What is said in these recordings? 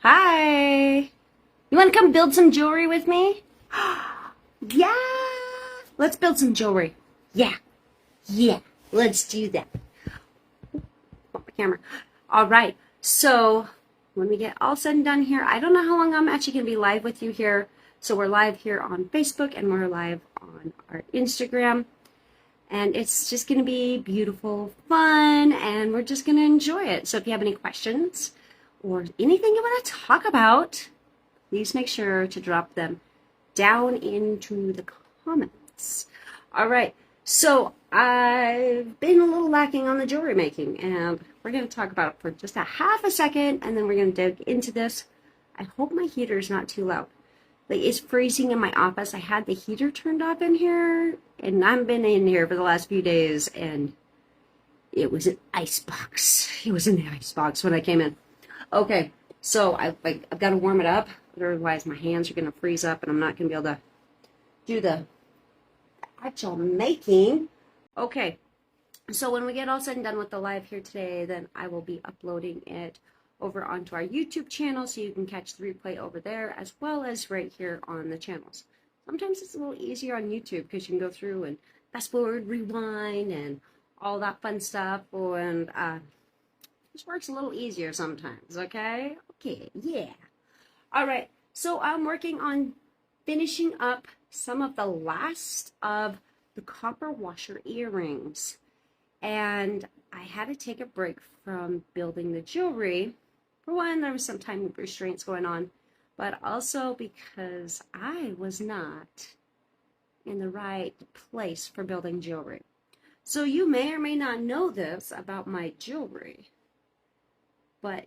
Hi. You want to come build some jewelry with me? Yeah. Let's build some jewelry. Yeah. Yeah. Let's do that. Put my camera. All right. So when we get all said and done here, I don't know how long I'm actually going to be live with you here. So we're live here on Facebook and we're live on our Instagram. And it's just going to be beautiful, fun, and we're just going to enjoy it. So if you have any questions or anything you want to talk about, please make sure to drop them down into the comments. All right, so I've been a little lacking on the jewelry making, and we're going to talk about it for just a half a second, and then we're going to dig into this. I hope my heater is not too loud. Like, it's freezing in my office. I had the heater turned off in here, and I've been in here for the last few days, and it was an icebox. It was in the icebox when I came in. Okay, so I've got to warm it up, otherwise my hands are going to freeze up, and I'm not going to be able to do the actual making. Okay, so when we get all said and done with the live here today, then I will be uploading it over onto our YouTube channel, so you can catch the replay over there as well as right here on the channels. Sometimes it's a little easier on YouTube because you can go through and fast forward, rewind, and all that fun stuff, and this works a little easier sometimes. Okay, yeah. All right, so I'm working on finishing up some of the last of the copper washer earrings, and I had to take a break from building the jewelry. For one, there was some time restraints going on, but also because I was not in the right place for building jewelry. So you may or may not know this about my jewelry, but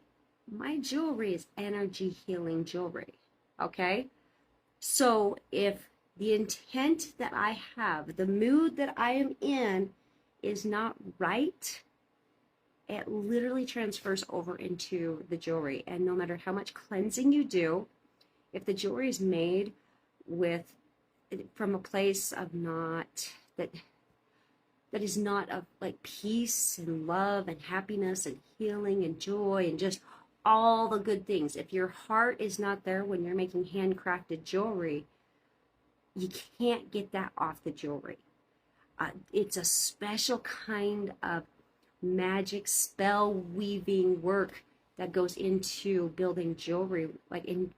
my jewelry is energy healing jewelry, okay? So if the intent that I have, the mood that I am in is not right, it literally transfers over into the jewelry. And no matter how much cleansing you do, if the jewelry is made with from a place of not that is not of like peace and love and happiness and healing and joy and just all the good things, if your heart is not there when you're making handcrafted jewelry, you can't get that off the jewelry. It's a special kind of magic spell weaving work that goes into building jewelry, like in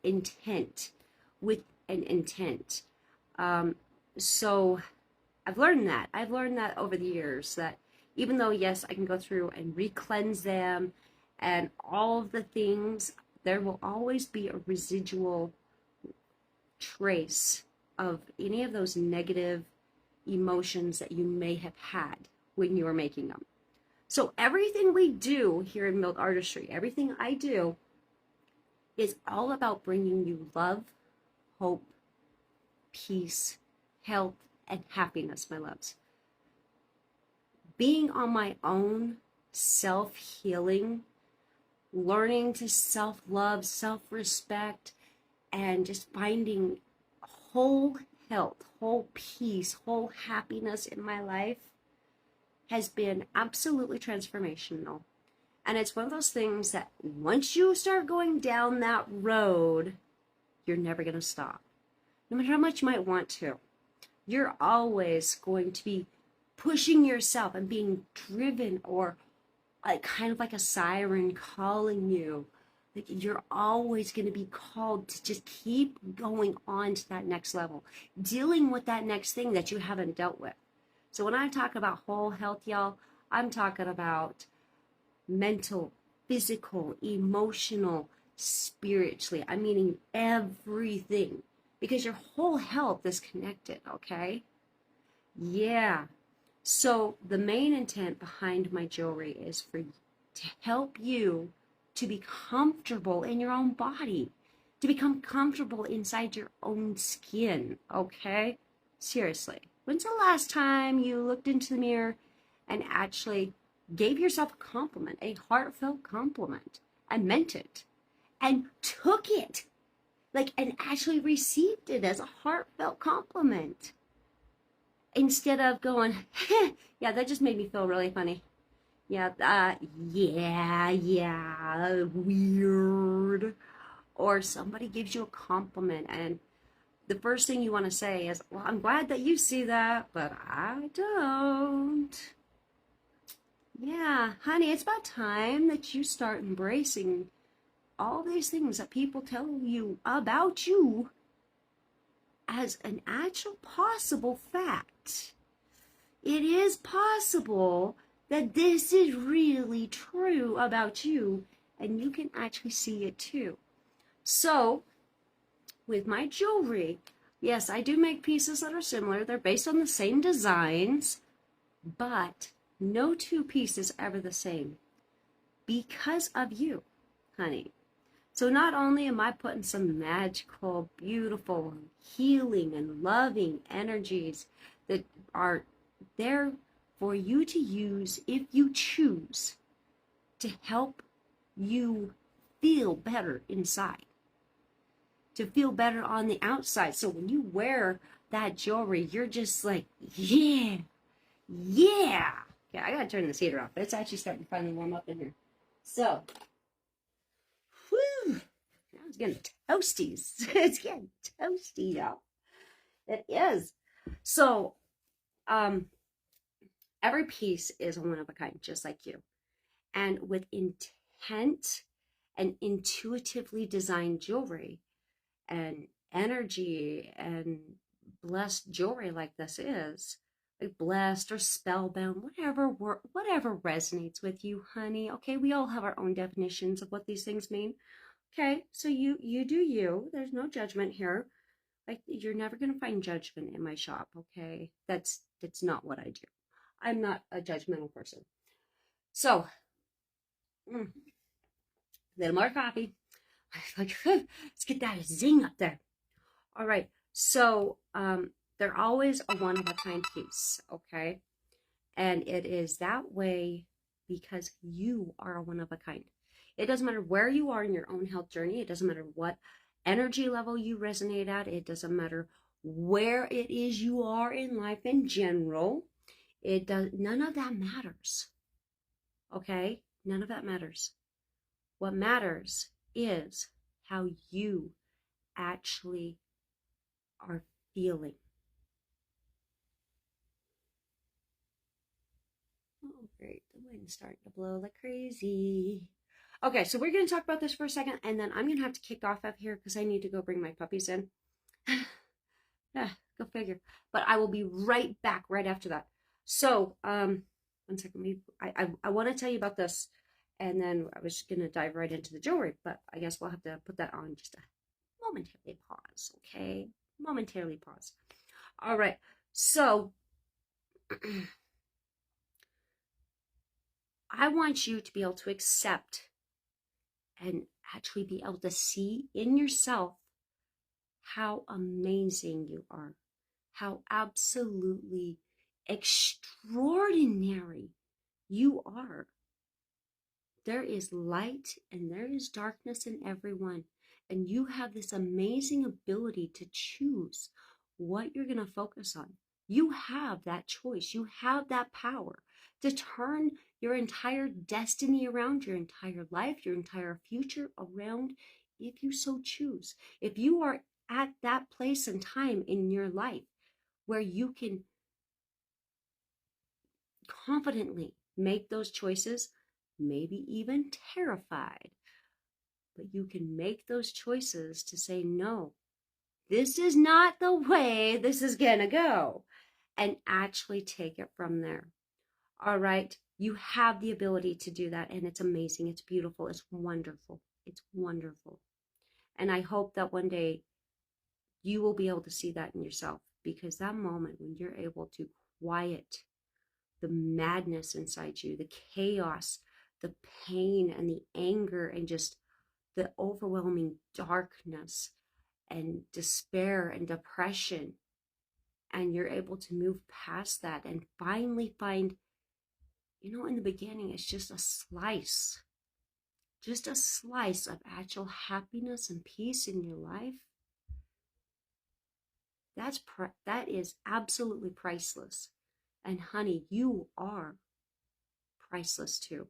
intent, with an intent. So I've learned that over the years, that even though, yes, I can go through and re-cleanse them and all of the things, there will always be a residual trace of any of those negative emotions that you may have had when you were making them. So everything we do here in Mild Artistry, everything I do, is all about bringing you love, hope, peace, health, and happiness, my loves. Being on my own, self-healing, learning to self-love, self-respect, and just finding whole health, whole peace, whole happiness in my life has been absolutely transformational. And it's one of those things that once you start going down that road, you're never going to stop. No matter how much you might want to. You're always going to be pushing yourself and being driven, or like kind of like a siren calling you. Like, you're always going to be called to just keep going on to that next level, dealing with that next thing that you haven't dealt with. So when I talk about whole health, y'all, I'm talking about mental, physical, emotional, spiritually. I'm meaning everything, because your whole health is connected, okay? Yeah. So the main intent behind my jewelry is to help you to be comfortable in your own body, to become comfortable inside your own skin, okay? Seriously. When's the last time you looked into the mirror and actually gave yourself a compliment, a heartfelt compliment, and meant it, and took it, like, and actually received it as a heartfelt compliment, instead of going, yeah, that just made me feel really funny. Yeah, yeah, weird. Or somebody gives you a compliment, and the first thing you want to say is, well, I'm glad that you see that, but I don't. Yeah, honey, it's about time that you start embracing all these things that people tell you about you as an actual possible fact. It is possible that this is really true about you, and you can actually see it too. So, with my jewelry, yes, I do make pieces that are similar. They're based on the same designs, but no two pieces ever the same because of you, honey. So not only am I putting some magical, beautiful, healing, and loving energies that are there for you to use if you choose to help you feel better inside, to feel better on the outside. So when you wear that jewelry, you're just like, yeah, yeah. Yeah, I gotta turn this heater off. It's actually starting to finally warm up in here. So, whew, now it's getting toasties. It's getting toasty, y'all. It is. So, um, every piece is one of a kind, just like you. And with intent and intuitively designed jewelry and energy and blessed jewelry like this is, like blessed or spellbound, whatever resonates with you, honey. Okay, we all have our own definitions of what these things mean. Okay, so you do you. There's no judgment here. Like, you're never gonna find judgment in my shop. Okay, that's not what I do. I'm not a judgmental person. So, a little more coffee. Like, let's get that zing up there. All right. So, they're always a one of a kind piece. Okay. And it is that way because you are a one of a kind. It doesn't matter where you are in your own health journey. It doesn't matter what energy level you resonate at. It doesn't matter where it is you are in life in general. None of that matters. Okay. None of that matters. What matters is how you actually are feeling. Oh, great. The wind's starting to blow like crazy. Okay, so we're going to talk about this for a second, and then I'm going to have to kick off up here because I need to go bring my puppies in. Go figure. But I will be right back right after that. So, one second. I want to tell you about this, and then I was going to dive right into the jewelry, but I guess we'll have to put that on just a momentarily pause, okay? Momentarily pause. All right. So, I want you to be able to accept and actually be able to see in yourself how amazing you are, how absolutely extraordinary you are. There is light and there is darkness in everyone, and you have this amazing ability to choose what you're going to focus on. You have that choice. You have that power to turn your entire destiny around, your entire life, your entire future around, if you so choose. If you are at that place and time in your life where you can confidently make those choices, maybe even terrified, but you can make those choices to say, no, this is not the way this is gonna go, and actually take it from there. All right, you have the ability to do that, and it's amazing, it's beautiful, it's wonderful, it's wonderful. And I hope that one day you will be able to see that in yourself, because that moment when you're able to quiet the madness inside you, the chaos, the pain and the anger, and just the overwhelming darkness and despair and depression, and you're able to move past that and finally find, in the beginning, it's just a slice of actual happiness and peace in your life. That is absolutely priceless. And honey, you are priceless too.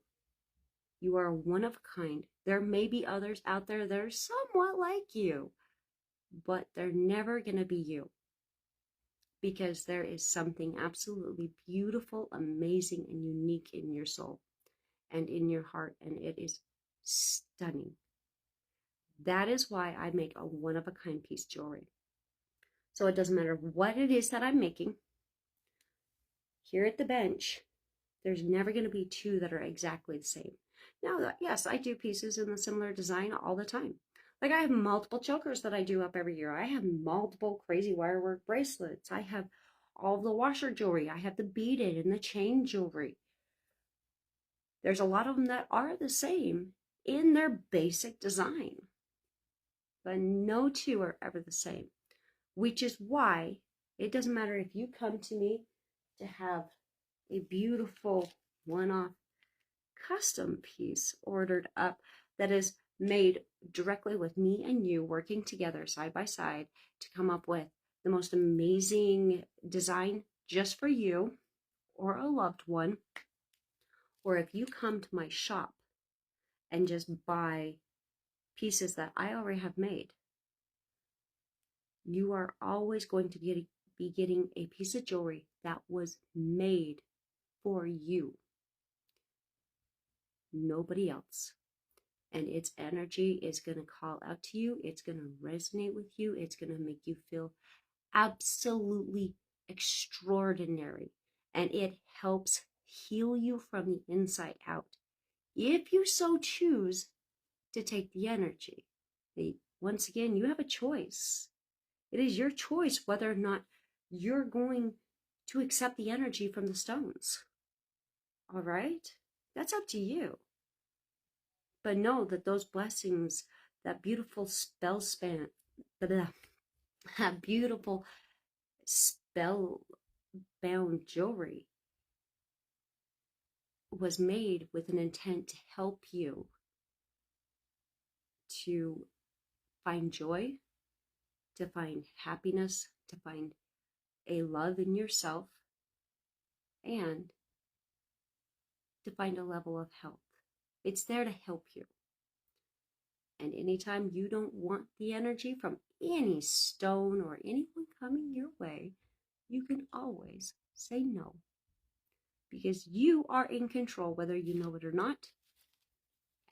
You are one of a kind. There may be others out there that are somewhat like you, but they're never going to be you, because there is something absolutely beautiful, amazing, and unique in your soul and in your heart, and it is stunning. That is why I make a one-of-a-kind piece jewelry. So it doesn't matter what it is that I'm making. Here at the bench, there's never going to be two that are exactly the same. Now, yes, I do pieces in a similar design all the time. Like I have multiple chokers that I do up every year. I have multiple crazy wirework bracelets. I have all of the washer jewelry. I have the beaded and the chain jewelry. There's a lot of them that are the same in their basic design, but no two are ever the same, which is why it doesn't matter if you come to me to have a beautiful one-off custom piece ordered up that is made directly with me and you working together side by side to come up with the most amazing design just for you or a loved one. Or if you come to my shop and just buy pieces that I already have made, you are always going to be getting a piece of jewelry that was made for you, nobody else. And its energy is going to call out to you. It's going to resonate with you. It's going to make you feel absolutely extraordinary. And it helps heal you from the inside out, if you so choose to take the energy. Once again, you have a choice. It is your choice whether or not you're going to accept the energy from the stones. All right? That's up to you. But know that those blessings, that beautiful that beautiful spell-bound jewelry was made with an intent to help you to find joy, to find happiness, to find a love in yourself, and to find a level of health. It's there to help you. And anytime you don't want the energy from any stone or anyone coming your way, you can always say no. Because you are in control, whether you know it or not.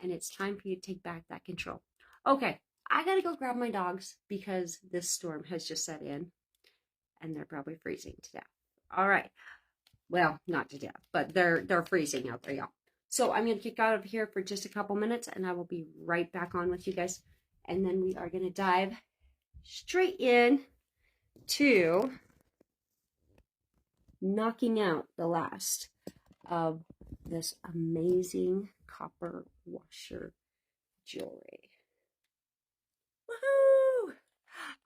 And it's time for you to take back that control. Okay, I gotta go grab my dogs because this storm has just set in. And they're probably freezing to death. All right. Well, not to death, but they're freezing out there, y'all. So I'm going to kick out of here for just a couple minutes, and I will be right back on with you guys. And then we are going to dive straight in to knocking out the last of this amazing copper washer jewelry. Woohoo!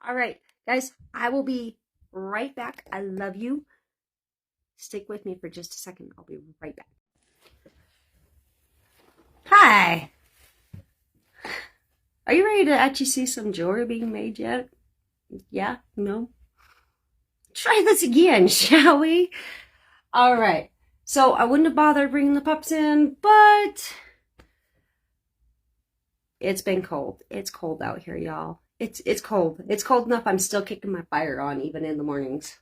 All right, guys, I will be right back. I love you. Stick with me for just a second. I'll be right back. Hi. Are you ready to actually see some jewelry being made yet? Yeah? No? Try this again, shall we? All right. So I wouldn't have bothered bringing the pups in, but it's been cold. It's cold out here, y'all. It's cold. It's cold enough I'm still kicking my fire on even in the mornings.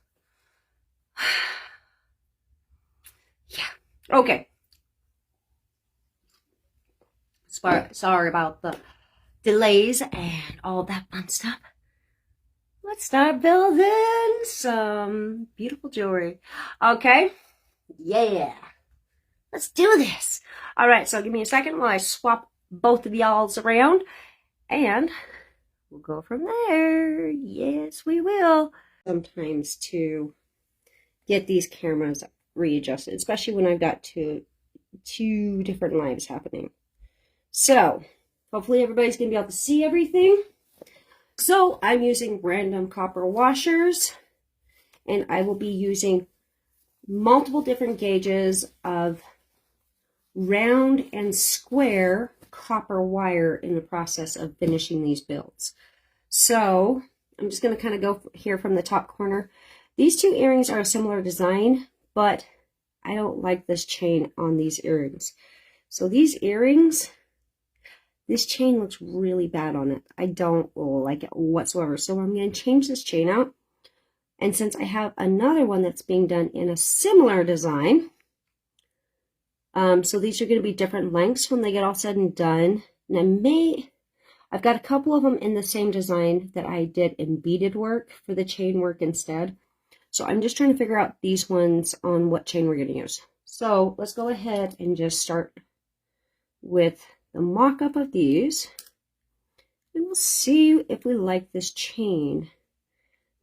Yeah. Okay. Sorry about the delays and all that fun stuff. Let's start building some beautiful jewelry. Okay? Yeah. Let's do this. All right, so give me a second while I swap both of y'all's around, and we'll go from there. Yes, we will. Sometimes to get these cameras readjusted, especially when I've got two different lives happening. So, hopefully everybody's going to be able to see everything. So, I'm using random copper washers, and I will be using multiple different gauges of round and square copper wire in the process of finishing these builds. So, I'm just going to kind of go here from the top corner. These two earrings are a similar design, but I don't like this chain on these earrings. So these earrings, this chain looks really bad on it. I don't like it whatsoever. So I'm going to change this chain out. And since I have another one that's being done in a similar design, so these are going to be different lengths when they get all said and done. And I've got a couple of them in the same design that I did in beaded work for the chain work instead. So I'm just trying to figure out these ones on what chain we're going to use. So let's go ahead and just start with the mock-up of these. And we'll see if we like this chain.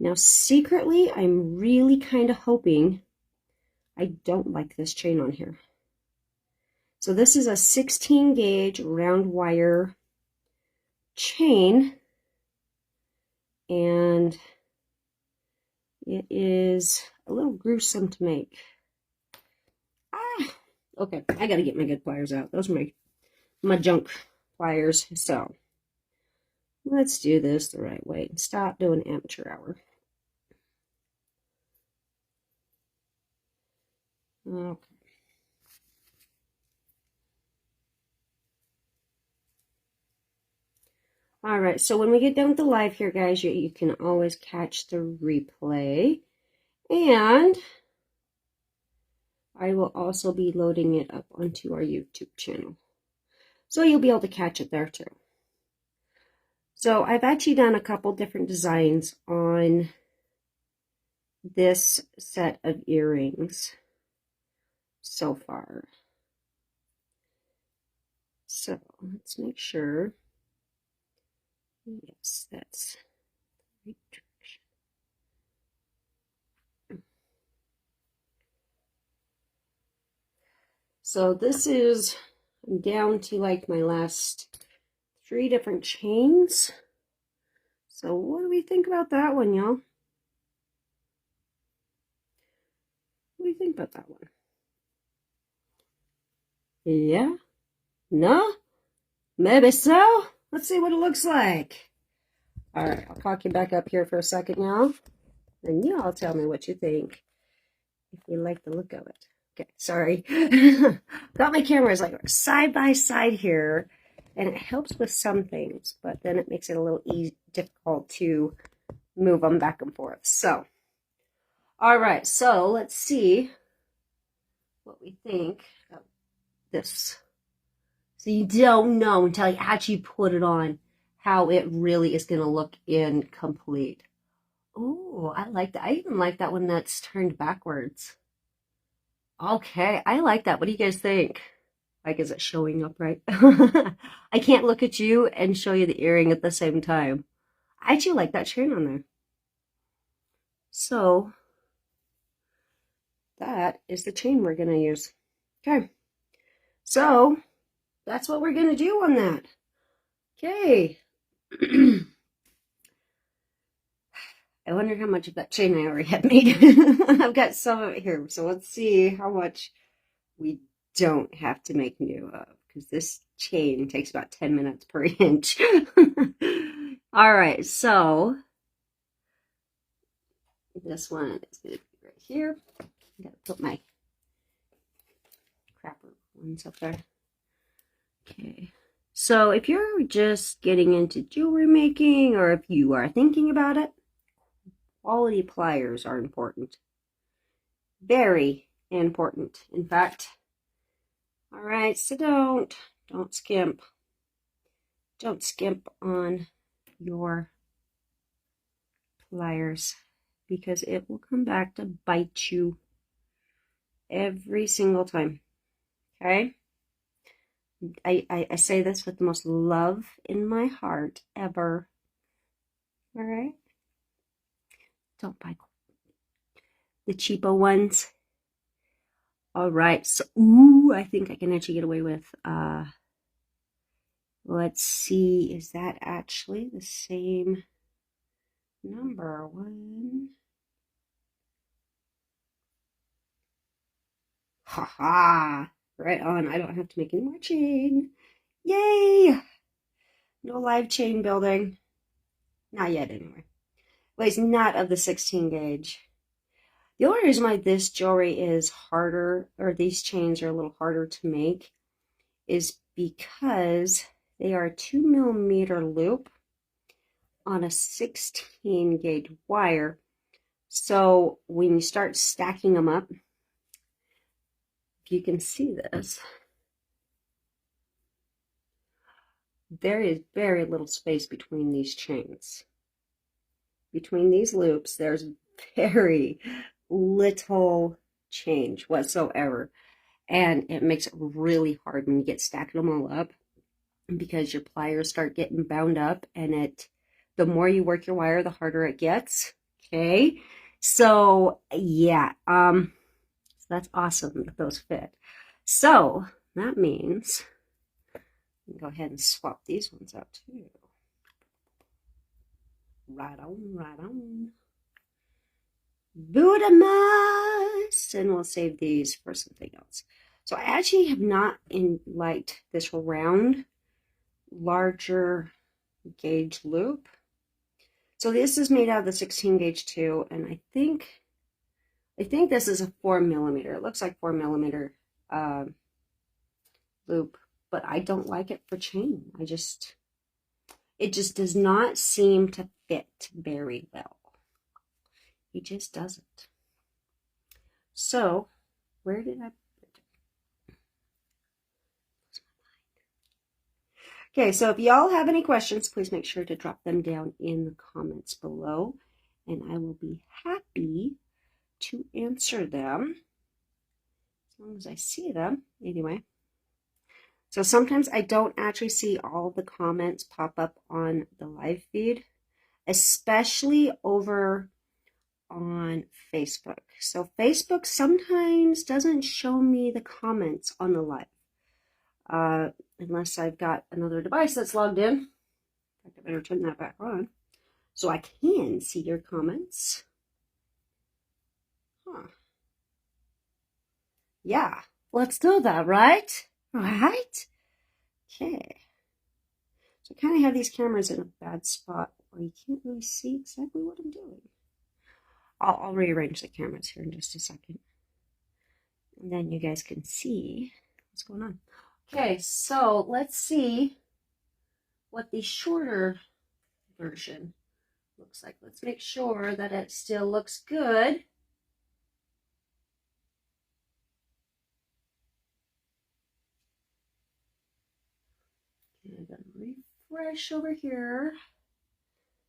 Now, secretly, I'm really kind of hoping I don't like this chain on here. So this is a 16 gauge round wire chain, and it is a little gruesome to make. Okay, I gotta get my good pliers out. Those are my junk pliers. So let's do this the right way and stop doing amateur hour. Okay. All right, so when we get done with the live here, guys, you can always catch the replay. And I will also be loading it up onto our YouTube channel. So you'll be able to catch it there too. So I've actually done a couple different designs on this set of earrings so far. So let's make sure. Yes, that's the right direction. So this is down to like my last 3 different chains. So what do we think about that one, y'all? What do you think about that one? Yeah? No? Maybe so? Let's see what it looks like. All right, I'll cock you back up here for a second, y'all. And y'all tell me what you think, if you like the look of it. Okay, sorry. Got my cameras like side by side here, and it helps with some things, but then it makes it a little difficult to move them back and forth. So, all right, so let's see what we think of this. So you don't know until you actually put it on how it really is going to look incomplete. Oh, I like that. I even like that one that's turned backwards. Okay, I like that. What do you guys think? Like, is it showing up right? I can't look at you and show you the earring at the same time. I actually like that chain on there. So, that is the chain we're going to use. Okay, so that's what we're going to do on that. Okay. I wonder how much of that chain I already have made. I've got some of it here, so let's see how much we don't have to make new of, because this chain takes about 10 minutes per inch. All right, so this one is going to be right here. I gotta put my crapper ones up there. Okay, so if you're just getting into jewelry making, or if you are thinking about it, quality pliers are important. Very important, in fact. All right, so don't skimp. Don't skimp on your pliers, because it will come back to bite you every single time. Okay? I say this with the most love in my heart ever. All right? Don't buy the cheapo ones. All right, so I think I can actually get away with let's see, is that actually the same number? 1. Haha, right on. I don't have to make any more chain. Yay! No live chain building. Not yet, anyway. Well, it's not of the 16 gauge. The only reason why this jewelry is harder, or these chains are a little harder to make, is because they are a 2mm loop on a 16 gauge wire. So when you start stacking them up, if you can see this, there is very little space between these chains. Between these loops, there's very little change whatsoever. And it makes it really hard when you get stacking them all up, because your pliers start getting bound up, and the more you work your wire, the harder it gets. Okay. So yeah, that's awesome that those fit. So that means go ahead and swap these ones out too. Right on, right on. Budamas! And we'll save these for something else. So I actually have not liked this round, larger gauge loop. So this is made out of the 16 gauge too, and I think this is a 4mm. It looks like 4mm loop, but I don't like it for chain. It just does not seem to fit very well. It just doesn't. So, where did I put it? Okay, so if y'all have any questions, please make sure to drop them down in the comments below, and I will be happy to answer them as long as I see them. Anyway, so sometimes I don't actually see all the comments pop up on the live feed, especially over on Facebook. So Facebook sometimes doesn't show me the comments on the live, unless I've got another device that's logged in. In fact, I better turn that back on so I can see your comments. Huh. Yeah, let's do that, right? Right? Okay. So I kind of have these cameras in a bad spot where you can't really see exactly what I'm doing. I'll rearrange the cameras here in just a second, and then you guys can see what's going on. Okay, so let's see what the shorter version looks like. Let's make sure that it still looks good. I'm gonna refresh over here.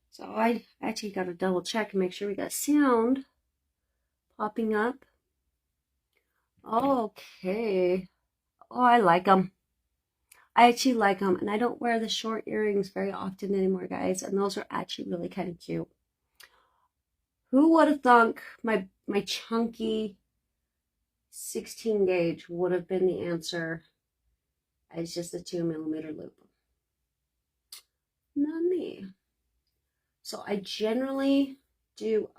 So I actually got to double check and make sure we got sound popping up. Okay. Oh, I like them. I actually like them, and I don't wear the short earrings very often anymore, guys, and those are actually really kind of cute. Who would have thunk my chunky 16 gauge would have been the answer as just a 2mm loop? Not me. So I generally do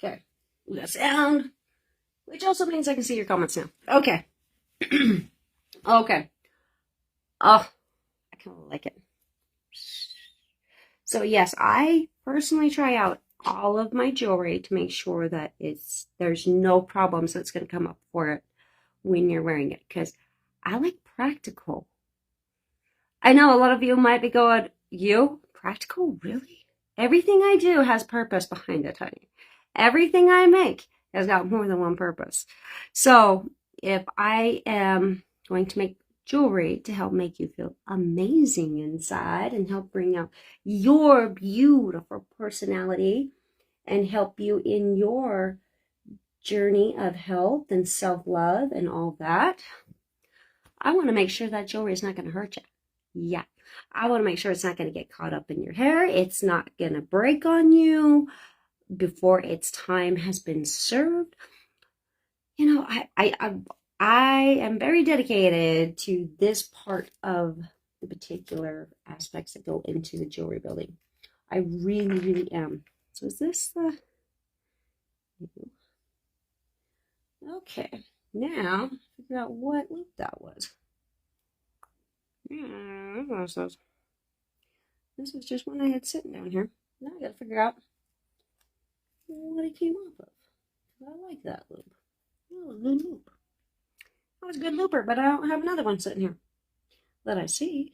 okay, we got sound, which also means I can see your comments now. Okay. Okay. Oh, I kind of like it. So yes, I personally try out all of my jewelry to make sure that there's no problems that's going to come up for it when you're wearing it, because I like practical. I know a lot of you might be going, you? Practical? Really? Everything I do has purpose behind it, honey. Everything I make has got more than one purpose. So if I am going to make jewelry to help make you feel amazing inside and help bring out your beautiful personality and help you in your journey of health and self-love and all that, I want to make sure that jewelry is not going to hurt you. Yeah, I want to make sure it's not going to get caught up in your hair. It's not going to break on you before its time has been served. You know, I am very dedicated to this part of the particular aspects that go into the jewelry building. I really, really am. So is this the... Okay, now figure out what loop that was. Yeah, This is just one I had sitting down here. Now I gotta figure out what it came off of. I like that loop. That was a good loop. That was a good looper, but I don't have another one sitting here that I see.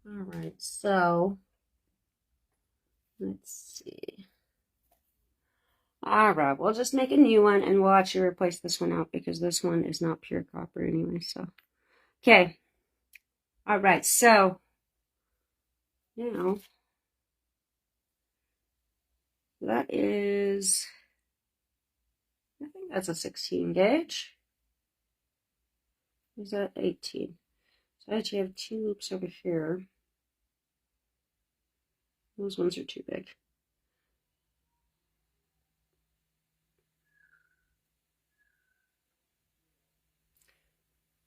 Alright, so let's see. Alright, we'll just make a new one and we'll actually replace this one out because this one is not pure copper anyway, so. Okay. Alright, so now that is, I think that's a 16 gauge. Is that 18? So I actually have two loops over here. Those ones are too big.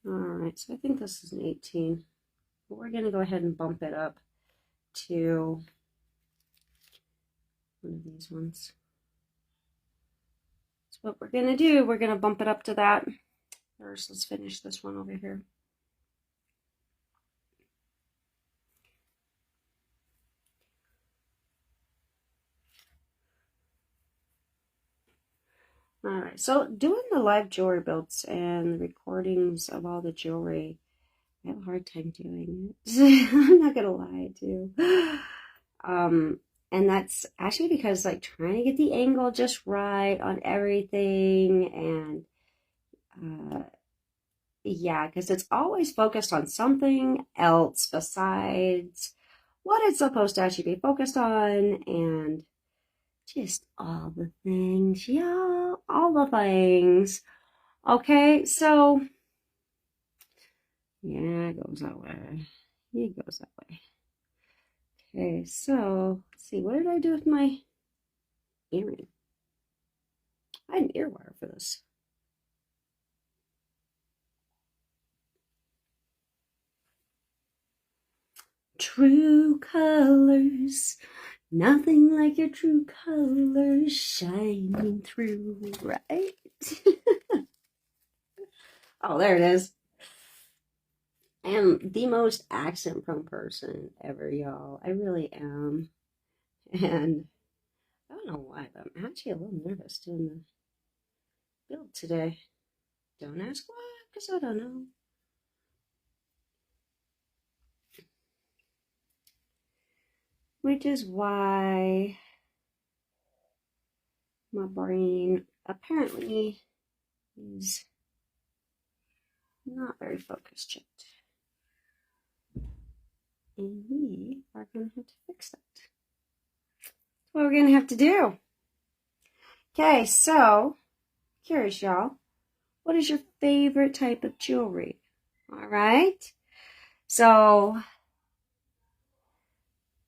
Alright, so I think this is an 18. But we're going to go ahead and bump it up to one of these ones. So what we're going to do, we're going to bump it up to that. First, let's finish this one over here. Alright, so doing the live jewelry builds and the recordings of all the jewelry, I have a hard time doing it. I'm not gonna lie, too. And that's actually because like trying to get the angle just right on everything, and yeah, because it's always focused on something else besides what it's supposed to actually be focused on, and just all the things, y'all, all the things. Okay, so yeah, it goes that way. It goes that way. Okay, so let's see, what did I do with my earring? I had an ear wire for this. True colors, nothing like your true colors shining through, right? Oh, there it is. I am the most accent-prone person ever, y'all. I really am. And I don't know why, but I'm actually a little nervous doing the build today. Don't ask why, because I don't know. Which is why my brain apparently is not very focused yet. And we are going to have to fix that. That's what we're going to have to do. Okay, so, curious, y'all. What is your favorite type of jewelry? All right. So,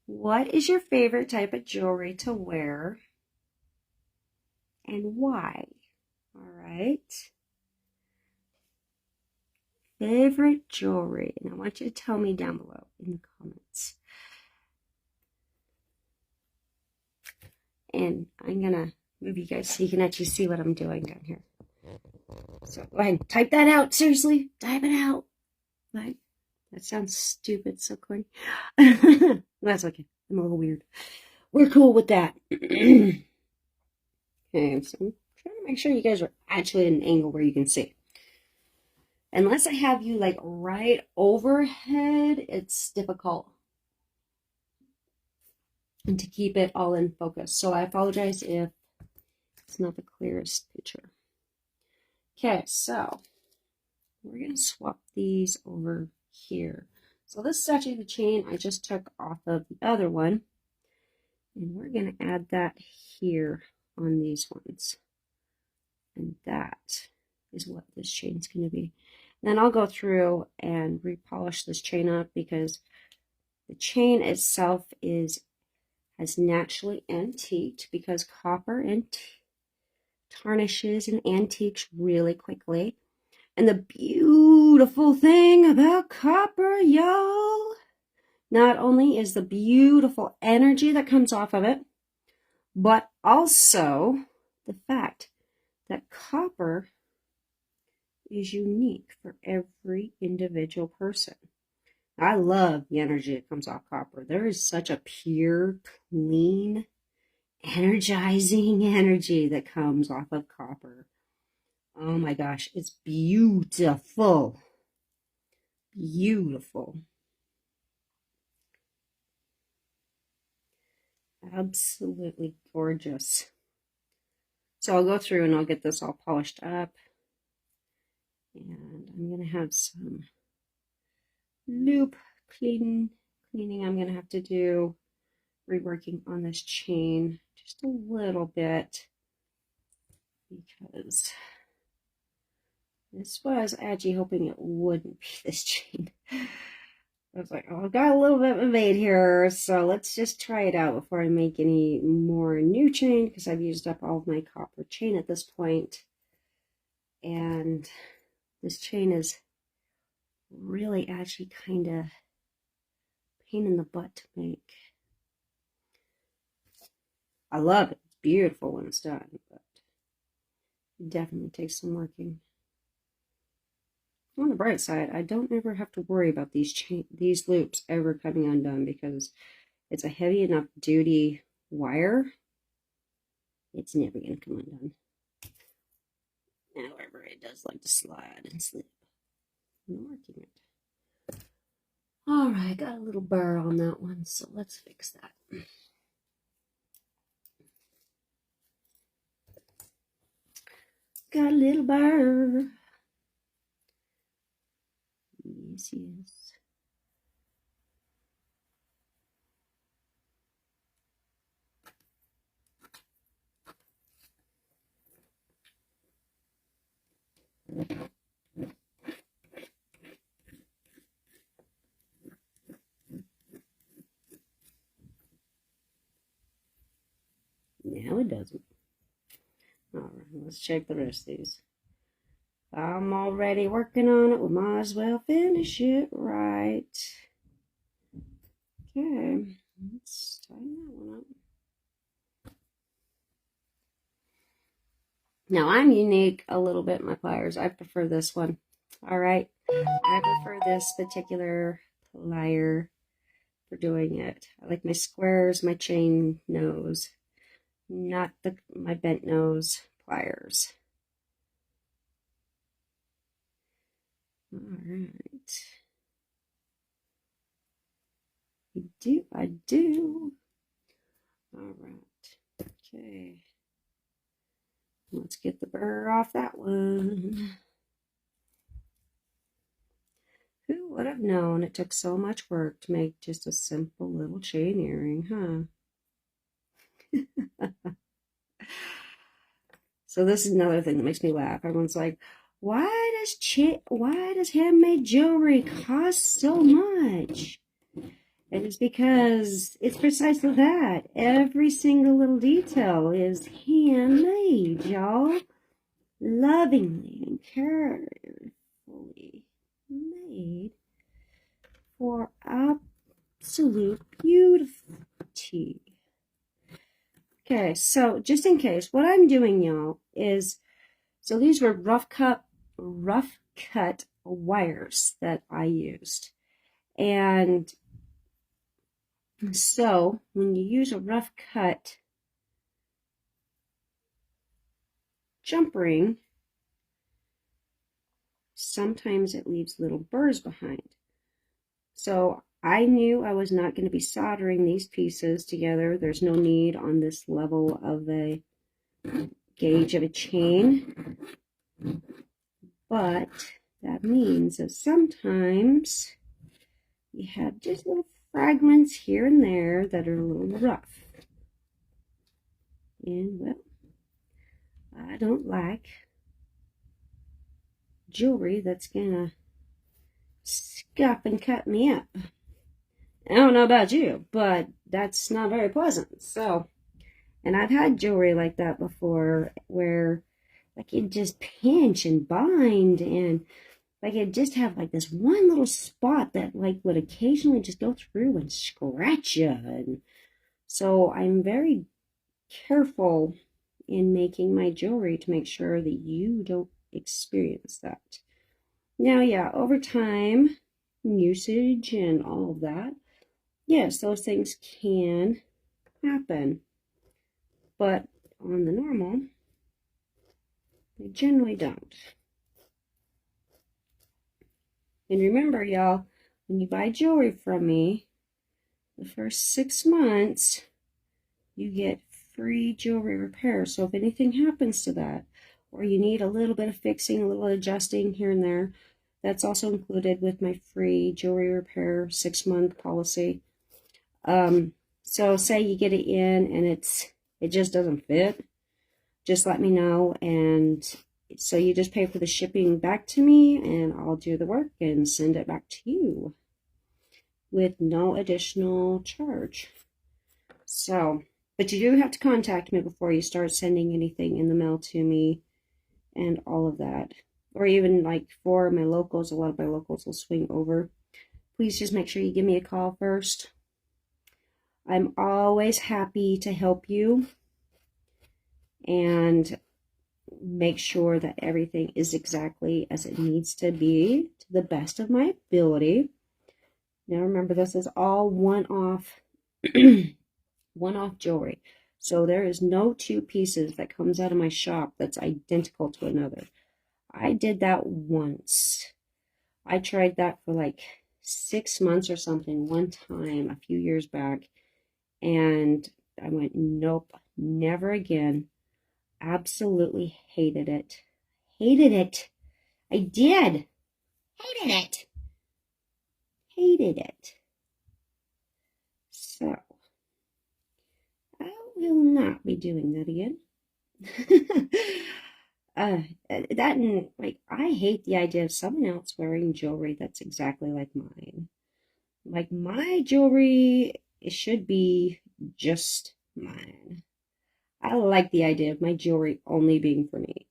what is your favorite type of jewelry to wear and why? All right. Favorite jewelry. And I want you to tell me down below in the comments. And I'm going to move you guys so you can actually see what I'm doing down here. So go ahead and type that out. Seriously, type it out. Like, that sounds stupid, so corny. That's okay. I'm a little weird. We're cool with that. Okay, so I'm trying to make sure you guys are actually at an angle where you can see. Unless I have you like right overhead, it's difficult. And to keep it all in focus. So I apologize if it's not the clearest picture. Okay, so we're going to swap these over here. So this is actually the chain I just took off of the other one. And we're going to add that here on these ones. And that is what this chain's going to be. Then I'll go through and repolish this chain up because the chain itself has naturally antiqued because copper tarnishes and antiques really quickly. And the beautiful thing about copper, y'all, not only is the beautiful energy that comes off of it, but also the fact that copper is unique for every individual person. I love the energy that comes off copper. There is such a pure, clean, energizing energy that comes off of copper. Oh my gosh, it's beautiful. Beautiful. Absolutely gorgeous. So I'll go through and I'll get this all polished up. And I'm going to have some loop cleaning I'm going to have to do. Reworking on this chain just a little bit because this was actually hoping it wouldn't be this chain. I was like, oh, I've got a little bit made here, so let's just try it out before I make any more new chain because I've used up all of my copper chain at this point. And this chain is really actually kind of pain in the butt to make. I love it. It's beautiful when it's done, but it definitely takes some working. On the bright side, I don't ever have to worry about these loops ever coming undone because it's a heavy enough duty wire. It's never going to come undone. However, it does like to slide and slip. I'm working it. All right, got a little burr on that one, so let's fix that. Got a little burr. Yes, yes. Now it doesn't. All right, let's check the rest of these. I'm already working on it. We might as well finish it right. Okay, let's tighten that one up. Now I'm unique a little bit, my pliers. I prefer this one. All right, I prefer this particular plier for doing it. I like my squares, my chain nose, not my bent nose pliers. All right. I do. All right. Okay. Let's get the burr off that one. Who would have known it took so much work to make just a simple little chain earring, huh? So this is another thing that makes me laugh. Everyone's like, why does handmade jewelry cost so much? And it's because it's precisely that. Every single little detail is handmade, y'all. Lovingly and carefully made for absolute beauty. Okay, so just in case, what I'm doing, y'all, is, so these were rough cut wires that I used. And so when you use a rough cut jump ring, sometimes it leaves little burrs behind. So I knew I was not going to be soldering these pieces together. There's no need on this level of a gauge of a chain. But that means that sometimes you have just little fragments here and there that are a little rough. And, well, I don't like jewelry that's going to scuff and cut me up. I don't know about you, but that's not very pleasant. So, and I've had jewelry like that before where like it just pinch and bind, and like it just have like this one little spot that like would occasionally just go through and scratch you. And so I'm very careful in making my jewelry to make sure that you don't experience that. Now, yeah, over time, usage and all of that, yes, those things can happen. But on the normal, they generally don't. And remember, y'all, when you buy jewelry from me, the first 6 months, you get free jewelry repair. So if anything happens to that, or you need a little bit of fixing, a little adjusting here and there, that's also included with my free jewelry repair 6-month policy. So say you get it in and it just doesn't fit, just let me know, and so you just pay for the shipping back to me and I'll do the work and send it back to you with no additional charge. So, but you do have to contact me before you start sending anything in the mail to me and all of that. Or even like for my locals, a lot of my locals will swing over. Please just make sure you give me a call first. I'm always happy to help you and make sure that everything is exactly as it needs to be to the best of my ability. Now remember, this is all one-off one-off jewelry. So there is no two pieces that comes out of my shop that's identical to another. I did that once. I tried that for like 6 months or something one time a few years back, and I went, nope, never again. Absolutely hated it. Hated it. I did. Hated it. Hated it. So, I will not be doing that again. That and like, I hate the idea of someone else wearing jewelry that's exactly like mine. Like, my jewelry, it should be just mine. I like the idea of my jewelry only being for me.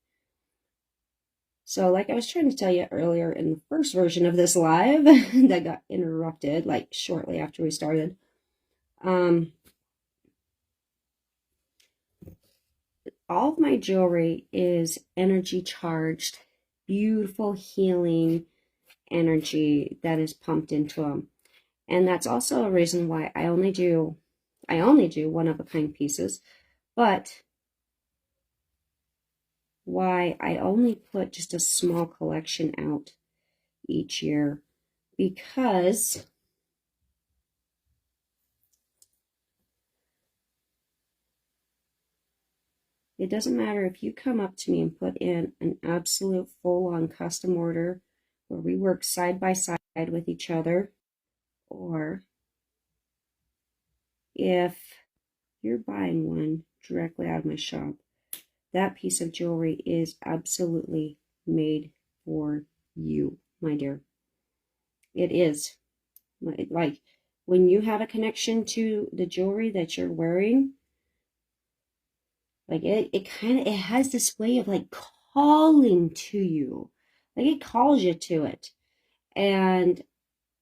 So, like I was trying to tell you earlier in the first version of this live that got interrupted, like shortly after we started, all of my jewelry is energy charged, beautiful healing energy that is pumped into them. And that's also a reason why I only do one-of-a-kind pieces, but why I only put just a small collection out each year, because it doesn't matter if you come up to me and put in an absolute full-on custom order where we work side by side with each other, or if you're buying one directly out of my shop, that piece of jewelry is absolutely made for you, my dear. It is. Like, when you have a connection to the jewelry that you're wearing, like it has this way of like calling to you. Like, it calls you to it. And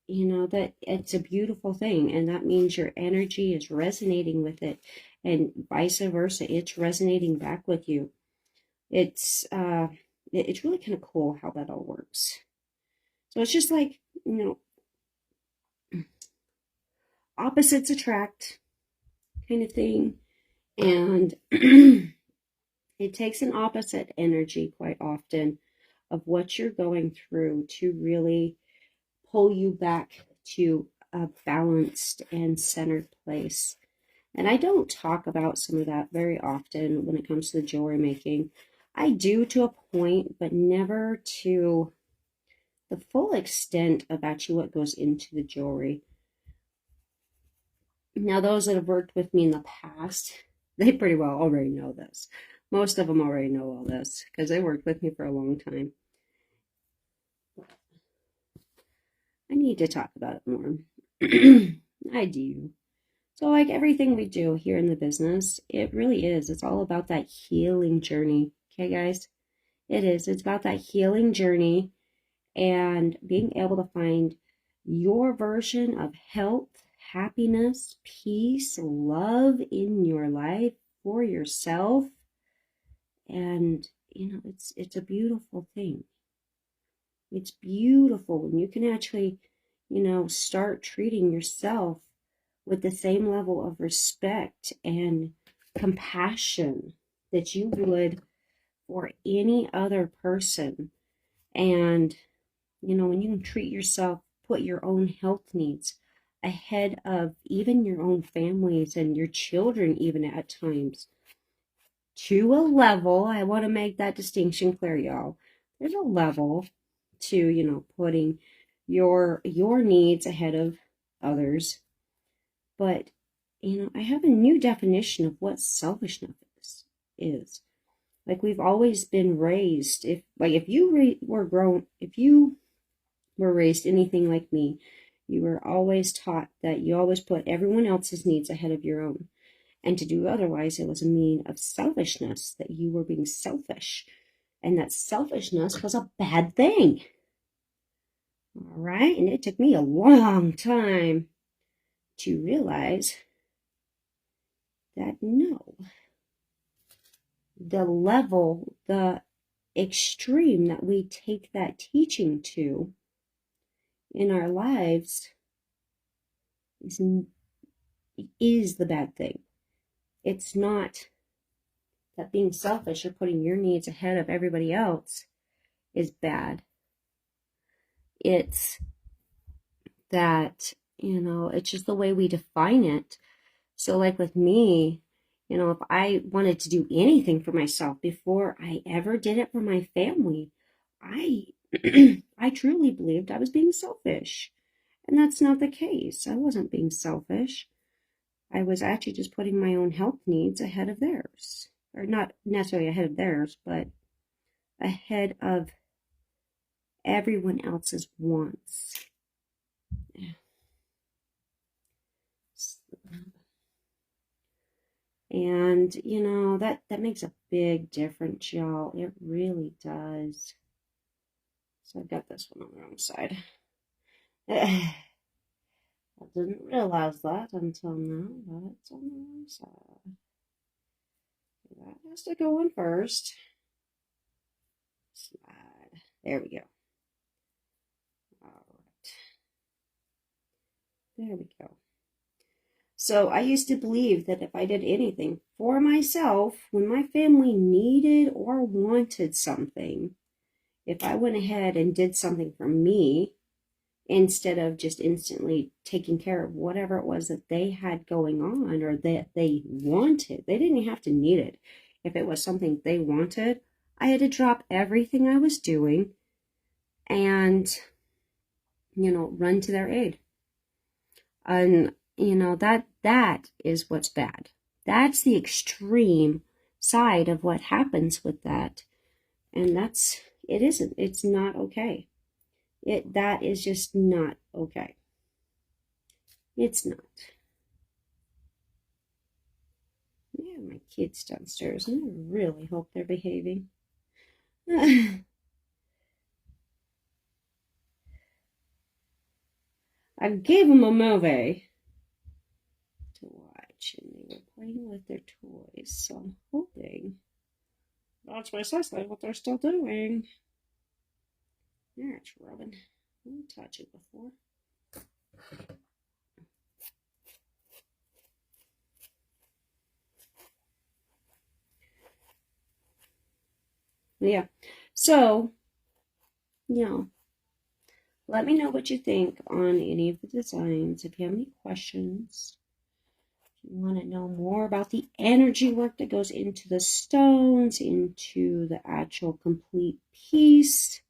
you know that it's a beautiful thing, and that means your energy is resonating with it, and vice versa, it's resonating back with you. It's really kind of cool how that all works. So it's just like, opposites attract kind of thing. And it takes an opposite energy quite often of what you're going through to really pull you back to a balanced and centered place. And I don't talk about some of that very often when it comes to the jewelry making. I do to a point, but never to the full extent of actually what goes into the jewelry. Now, those that have worked with me in the past, they pretty well already know this. Most of them already know all this because they worked with me for a long time. I need to talk about it more. I do. So, like everything we do here in the business, it really is. It's all about that healing journey. Okay, guys? It is. It's about that healing journey and being able to find your version of health, happiness, peace, love in your life for yourself. And, it's a beautiful thing. It's beautiful when you can actually start treating yourself with the same level of respect and compassion that you would for any other person. And, when you can treat yourself, put your own health needs ahead of even your own families and your children, even at times, to a level. I want to make that distinction clear, y'all. There's a level to, putting your needs ahead of others. But, I have a new definition of what selfishness is. Like, we've always been raised, if you were raised anything like me, you were always taught that you always put everyone else's needs ahead of your own. And to do otherwise, it was a mean of selfishness, that you were being selfish. And that selfishness was a bad thing. All right? And it took me a long time to realize that no. The level, the extreme that we take that teaching to in our lives is the bad thing. It's not that being selfish or putting your needs ahead of everybody else is bad. It's that, it's just the way we define it. So like with me, if I wanted to do anything for myself before I ever did it for my family, I I truly believed I was being selfish. And that's not the case. I wasn't being selfish. I was actually just putting my own health needs ahead of theirs. Or not necessarily ahead of theirs, but ahead of everyone else's wants. And, that makes a big difference, y'all. It really does. So I've got this one on the wrong side. I didn't realize that until now, but it's on the wrong side. That has to go in first. Slide. There we go. All right. There we go. So I used to believe that if I did anything for myself, when my family needed or wanted something, if I went ahead and did something for me, instead of just instantly taking care of whatever it was that they had going on or that they wanted, they didn't have to need it. If it was something they wanted, I had to drop everything I was doing and, run to their aid. And, that is what's bad. That's the extreme side of what happens with that. And it's not okay. That is just not okay. It's not. Yeah, my kids downstairs, and I really hope they're behaving. I gave them a movie to watch, and they were playing with their toys, so I'm hoping that's precisely what they're still doing. There, it's rubbing. I didn't touch it before. Yeah, so, let me know what you think on any of the designs. If you have any questions, if you want to know more about the energy work that goes into the stones, into the actual complete piece,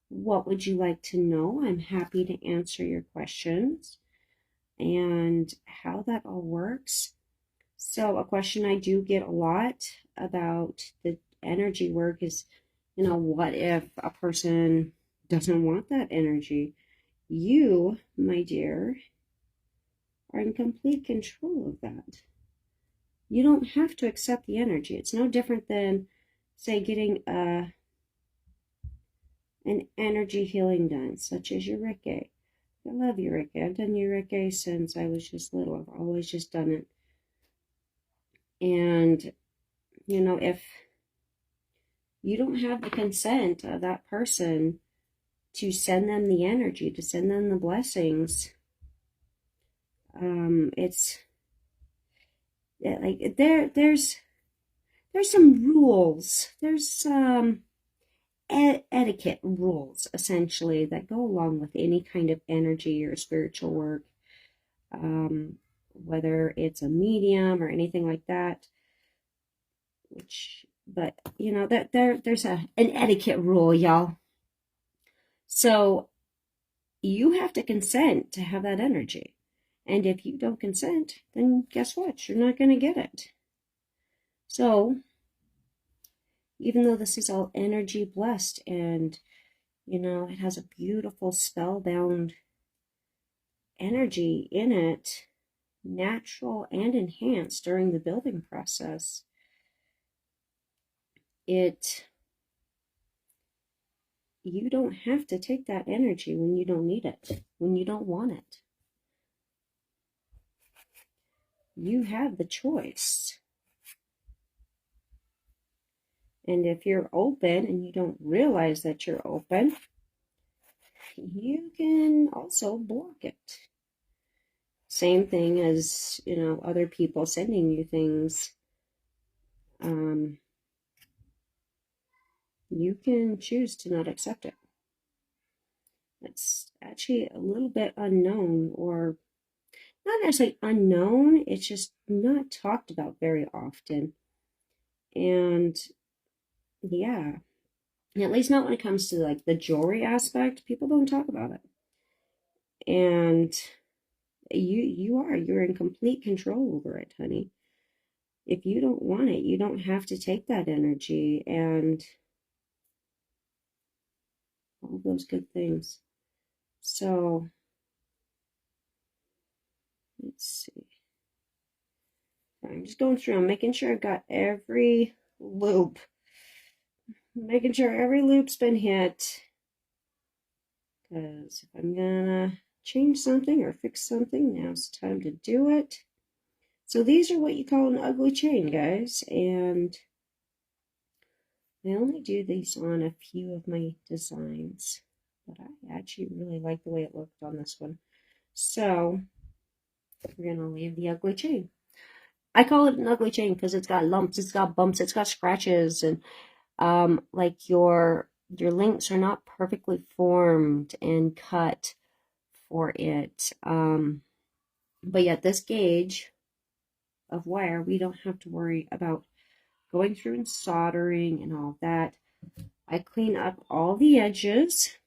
what would you like to know? I'm happy to answer your questions and how that all works. So a question I do get a lot about the energy work is, what if a person doesn't want that energy? You, my dear, are in complete control of that. You don't have to accept the energy. It's no different than, say, getting an energy healing done, such as your Reiki. I love your Reiki. I've done your Reiki since I was just little. I've always just done it. And, if you don't have the consent of that person to send them the energy, to send them the blessings. It's like there's some rules. There's some etiquette rules, essentially, that go along with any kind of energy or spiritual work, whether it's a medium or anything like that. But you know that there's an etiquette rule, y'all. So you have to consent to have that energy, and if you don't consent, then guess what? You're not going to get it. So even though this is all energy blessed and, you know, it has a beautiful spellbound energy in it, natural and enhanced during the building process, you don't have to take that energy when you don't need it, when you don't want it. You have the choice. And if you're open and you don't realize that you're open, you can also block it. Same thing as, you know, other people sending you things. You can choose to not accept it. It's actually a little bit unknown, or not necessarily unknown, it's just not talked about very often. And yeah, at least not when it comes to like the jewelry aspect. People don't talk about it. And you're in complete control over it, honey. If you don't want it, you don't have to take that energy and all those good things. So let's see. I'm just going through, I'm making sure I've got every loop, making sure every loop's been hit, because if I'm gonna change something or fix something, now's the time to do it. So these are what you call an ugly chain, guys, and I only do these on a few of my designs, but I actually really like the way it looked on this one. So we're gonna leave the ugly chain. I call it an ugly chain because it's got lumps, it's got bumps, it's got scratches, and like your links are not perfectly formed and cut for it. But yet this gauge of wire, we don't have to worry about going through and soldering and all that. I clean up all the edges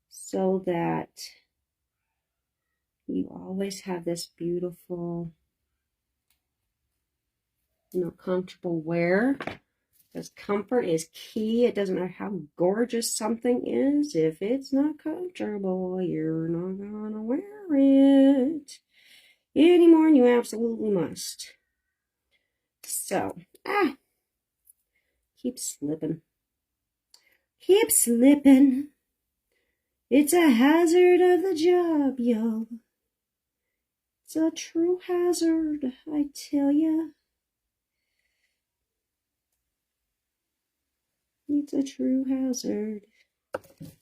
so that you always have this beautiful, you know, comfortable wear. Because comfort is key. It doesn't matter how gorgeous something is. If it's not comfortable, you're not gonna wear it anymore, and you absolutely must. So, keep slipping. Keep slipping. It's a hazard of the job, yo. It's a true hazard, I tell ya. It's a true hazard.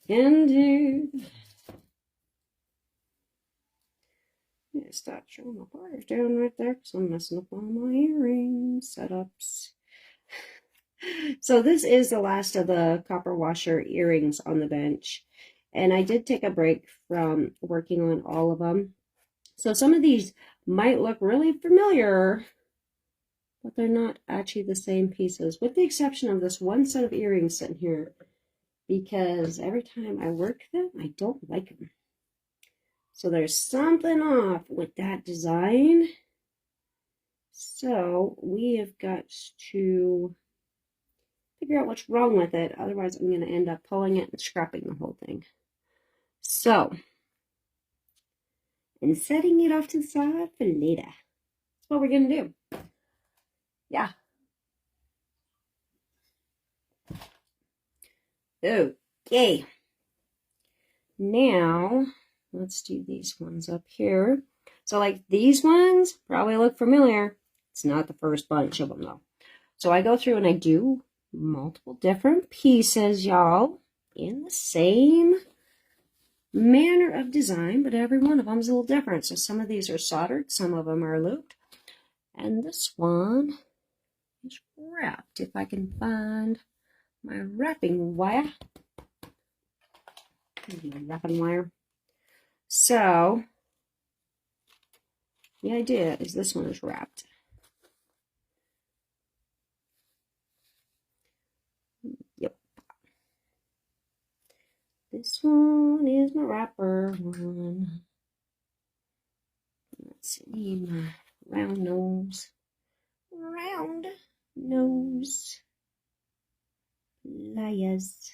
Indeed. Yeah, stop showing my wires down right there because I'm messing up all my earring setups. So this is the last of the copper washer earrings on the bench. And I did take a break from working on all of them. So some of these might look really familiar, but they're not actually the same pieces, with the exception of this one set of earrings sitting here, because every time I work them, I don't like them. So there's something off with that design. So we have got to figure out what's wrong with it. Otherwise, I'm going to end up pulling it and scrapping the whole thing. So, and setting it off to the side for later. That's what we're going to do. Yeah. Okay. Now, let's do these ones up here. So like these ones probably look familiar. It's not the first bunch of them though. So I go through and I do multiple different pieces, y'all. in the same manner of design, but every one of them is a little different. So some of these are soldered, some of them are looped, and this one is wrapped. If I can find my wrapping wire. Wrapping wire. So the idea is this one is wrapped. Yep. This one is my wrapper one. Let's see, my round nose. Round nose. Pliers.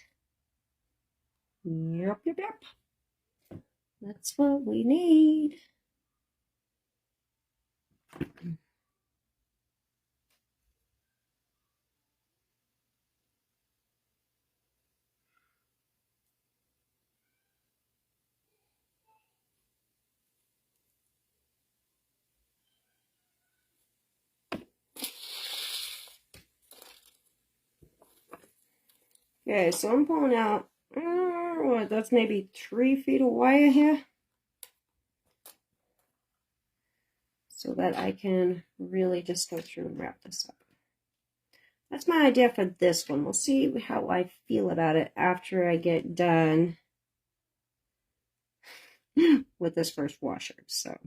Yep. That's what we need. Okay, so I'm pulling out, what, that's maybe 3 feet of wire here. So that I can really just go through and wrap this up. That's my idea for this one. We'll see how I feel about it after I get done with this first washer. So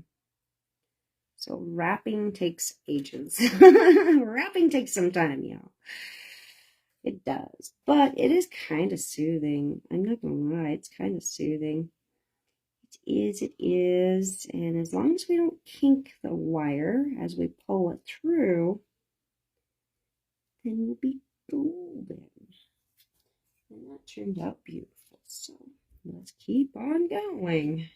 wrapping takes ages. Wrapping takes some time, y'all. It does. But it is kind of soothing. I'm not gonna lie, it's kind of soothing. It is. And as long as we don't kink the wire as we pull it through, then we'll be golden. And that turned out beautiful. So let's keep on going.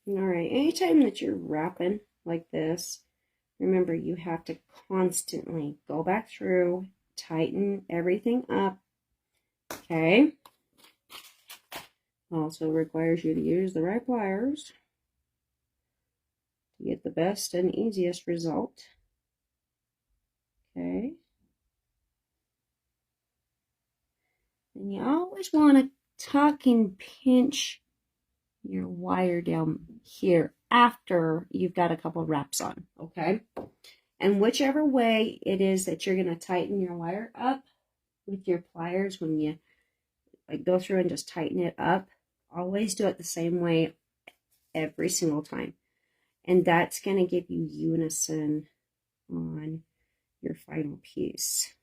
All right, anytime that you're wrapping like this, remember you have to constantly go back through, tighten everything up, okay? Also requires you to use the right pliers to get the best and easiest result, okay? And you always want to tuck and pinch your wire down here after you've got a couple of wraps on, okay? And whichever way it is that you're going to tighten your wire up with your pliers, when you go through and just tighten it up, always do it the same way every single time. And that's going to give you unison on your final piece.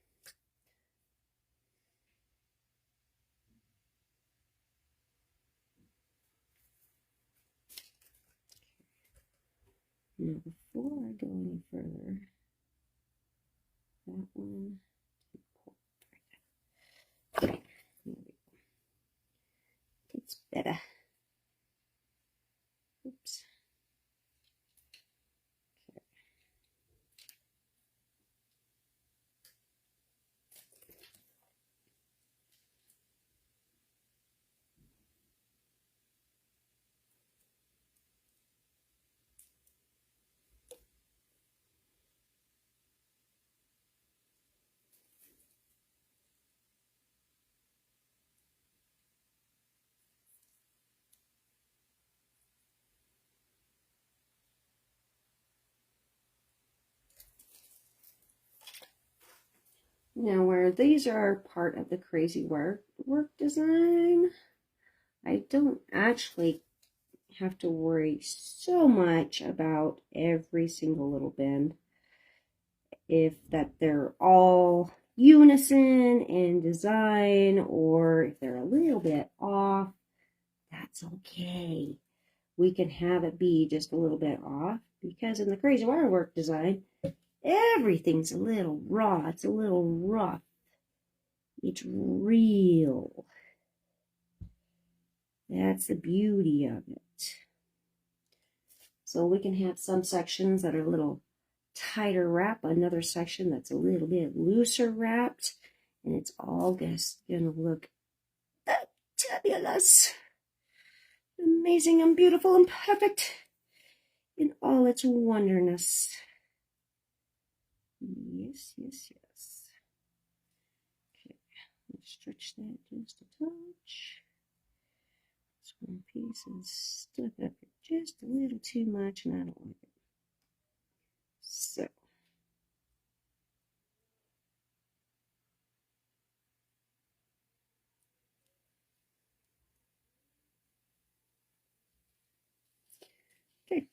Now, before I go any further, that one, okay, there we go. It's better. Oops. Now, where these are part of the crazy work design, I don't actually have to worry so much about every single little bend. If that they're all unison in design, or if they're a little bit off, that's okay. We can have it be just a little bit off, because in the crazy wire work design, everything's a little raw. It's a little rough. It's real. That's the beauty of it. So we can have some sections that are a little tighter wrap, another section that's a little bit looser wrapped, and it's all just gonna look fabulous, amazing and beautiful and perfect in all its wonderness. Yes, yes, yes. Okay, let's stretch that just a touch. This one piece is stuck up just a little too much, and I don't like it. So. Okay.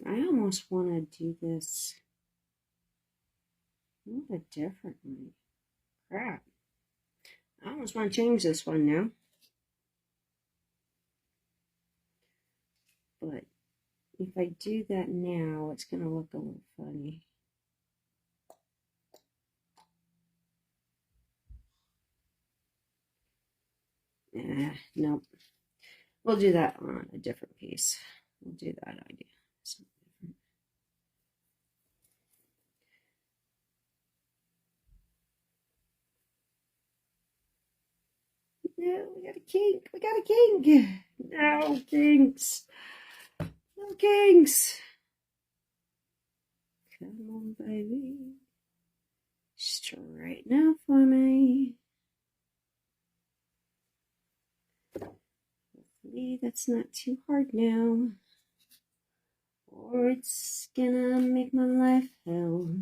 I almost want to do this a little bit differently. Crap. I almost want to change this one now. But if I do that now, it's going to look a little funny. Nope. We'll do that on a different piece. We'll do that idea. Something different. No, we got a kink. We got a kink. No kinks. No kinks. Come on, baby. Straighten out for me. Hopefully that's not too hard now, or it's gonna make my life hell.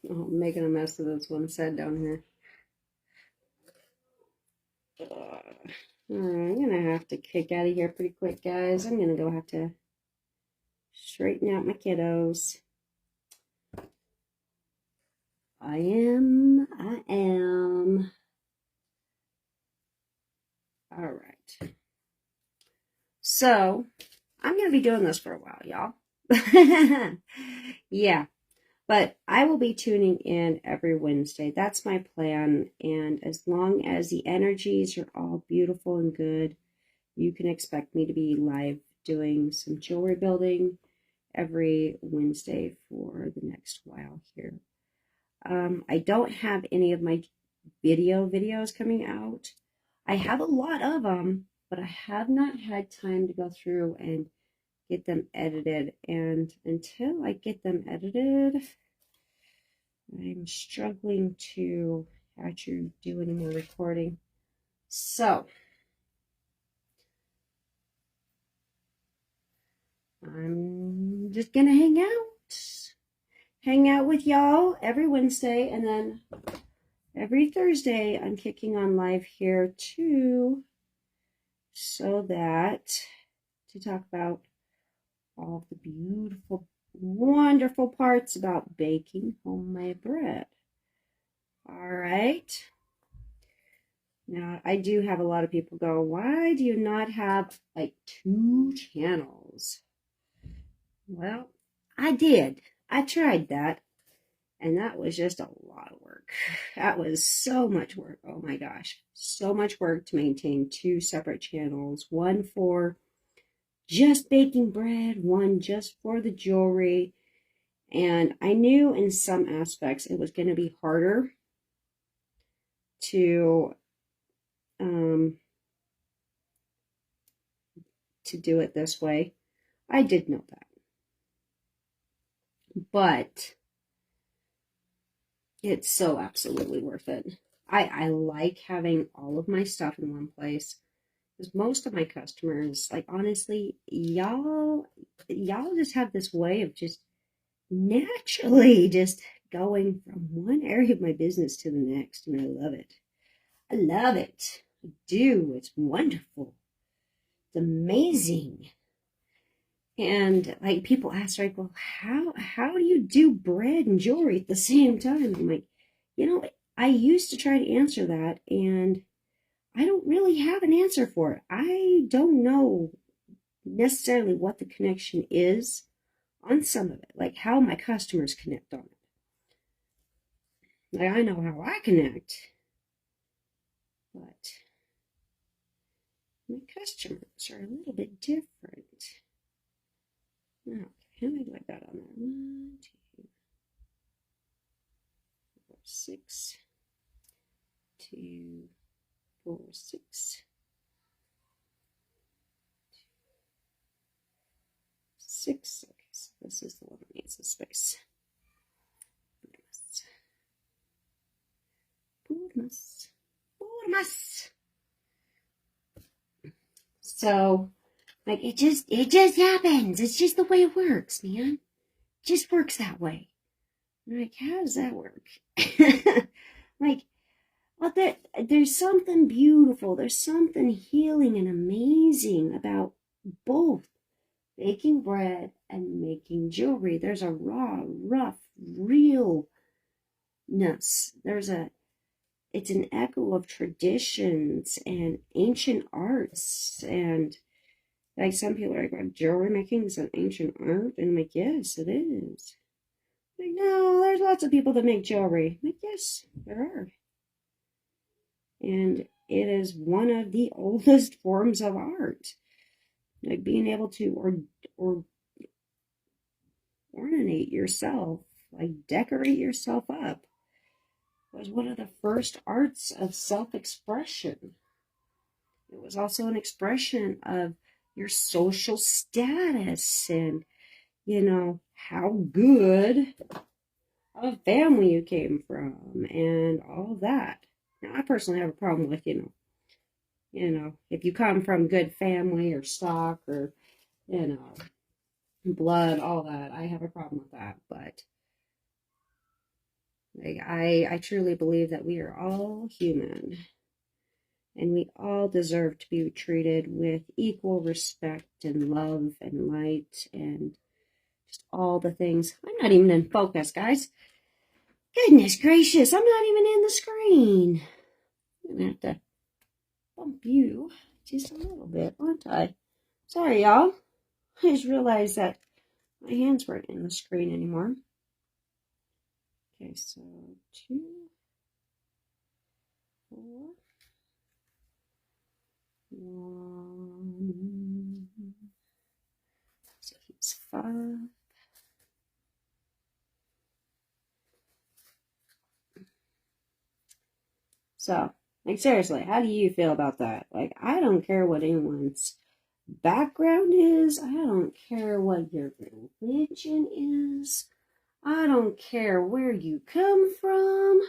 Oh, I'm making a mess of this one side down here. I'm gonna have to kick out of here pretty quick, guys. I'm gonna go have to straighten out my kiddos. I am. All right. So, I'm gonna be doing this for a while, y'all. Yeah. But I will be tuning in every Wednesday. That's my plan. And as long as the energies are all beautiful and good, you can expect me to be live doing some jewelry building every Wednesday for the next while here. I don't have any of my videos coming out. I have a lot of them, but I have not had time to go through and get them edited. And until I get them edited, I'm struggling to actually do any more recording. So, I'm just going to hang out with y'all every Wednesday, and then every Thursday I'm kicking on live here too, so that to talk about all the beautiful, wonderful parts about baking homemade bread. All right. right. Now, I do have a lot of people go, why do you not have like 2 channels? Well, I did. I tried that. And that was just a lot of work. That was so much work. Oh my gosh. So much work to maintain 2 separate channels. One for just baking bread, one just for the jewelry. And I knew in some aspects it was going to be harder to do it this way. I did know that. But it's so absolutely worth it. I like having all of my stuff in one place. Because most of my customers, like honestly, y'all just have this way of just naturally just going from one area of my business to the next, and I love it. I love it. I do. It's wonderful. It's amazing. And like people ask, like, well, how do you do bread and jewelry at the same time? I'm like, I used to try to answer that, and I don't really have an answer for it. I don't know necessarily what the connection is on some of it, like how my customers connect on it. Like I know how I connect, but my customers are a little bit different. Now, how many do I got on there? 1, 2, 4, 6, 2, 4, 6. 6. Okay, so this is the one that needs the space. Burmas. So, like, it just happens. It's just the way it works, man. It just works that way. I'm like, how does that work? Like, well, there's something beautiful. There's something healing and amazing about both baking bread and making jewelry. There's a raw, rough, realness. It's an echo of traditions and ancient arts. And like some people are like, well, jewelry making is an ancient art. And I'm like, yes, it is. I'm like, no, there's lots of people that make jewelry. I'm like, yes, there are. And it is one of the oldest forms of art. Like being able to or ornate yourself, like decorate yourself up, was one of the first arts of self-expression. It was also an expression of your social status and, how good of a family you came from and all that. Now, I personally have a problem with, if you come from good family or stock or, blood, all that, I have a problem with that. But like, I truly believe that we are all human and we all deserve to be treated with equal respect and love and light and just all the things. I'm not even in focus, guys. Goodness gracious, I'm not even in the screen. I'm gonna have to bump you just a little bit, aren't I? Sorry, y'all. I just realized that my hands weren't in the screen anymore. Okay, so 2, 4, 1. So he's 5. So, like, seriously, how do you feel about that? Like, I don't care what anyone's background is. I don't care what your religion is. I don't care where you come from.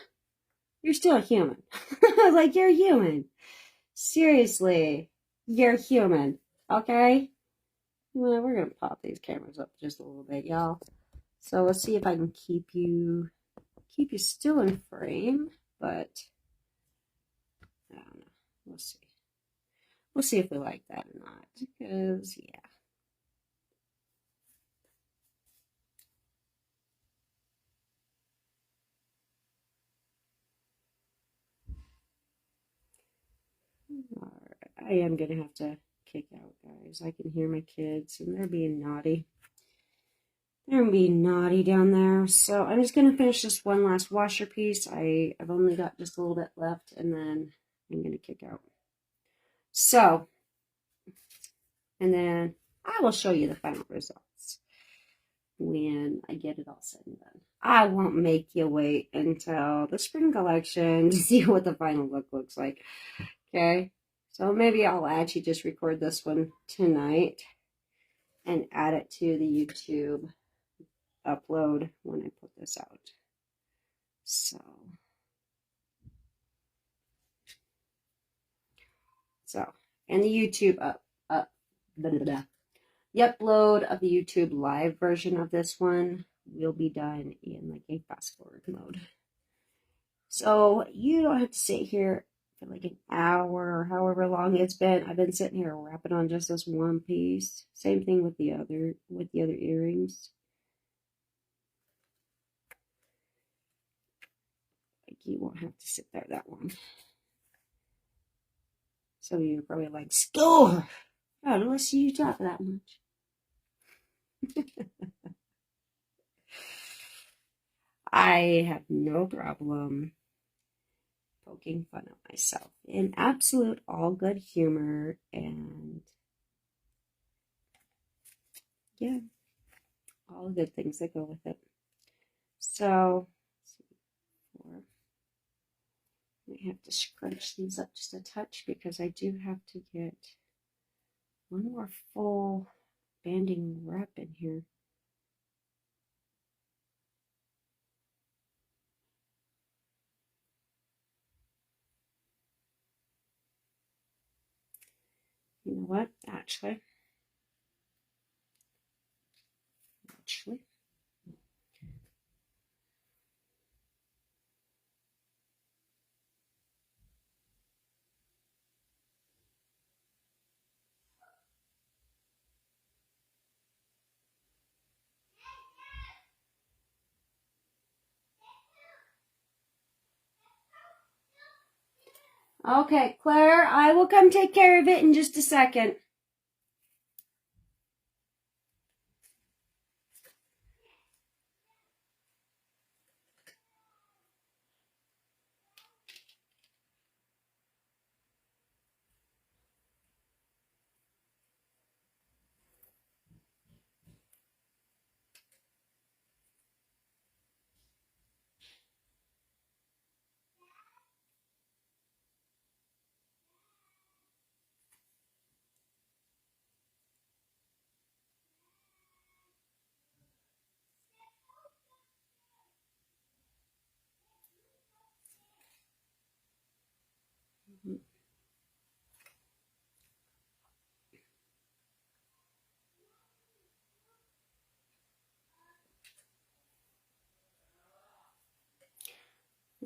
You're still human. Like, you're human. Seriously, you're human. Okay? Well, we're going to pop these cameras up just a little bit, y'all. So let's see if I can keep you still in frame, but I don't know. We'll see. We'll see if we like that or not. Because, yeah. I am gonna have to kick out, guys. I can hear my kids and they're being naughty. They're being naughty down there. So I'm just gonna finish this one last washer piece. I've only got just a little bit left, and then I'm gonna kick out. So, and then I will show you the final results when I get it all said and done. I won't make you wait until the spring collection to see what the final look looks like. Okay, so maybe I'll actually just record this one tonight and add it to the YouTube upload when I put this out. So and the YouTube the upload of the YouTube live version of this one will be done in like a fast forward mode. So you don't have to sit here for like an hour or however long it's been. I've been sitting here wrapping on just this one piece. Same thing with the other earrings. Like you won't have to sit there that long. So you're probably like, score! I don't see you talk that much. I have no problem poking fun at myself in absolute all good humor, and yeah, all the good things that go with it. So I have to scrunch these up just a touch because I do have to get one more full banding wrap in here. You know what? Actually. Okay, Claire, I will come take care of it in just a second.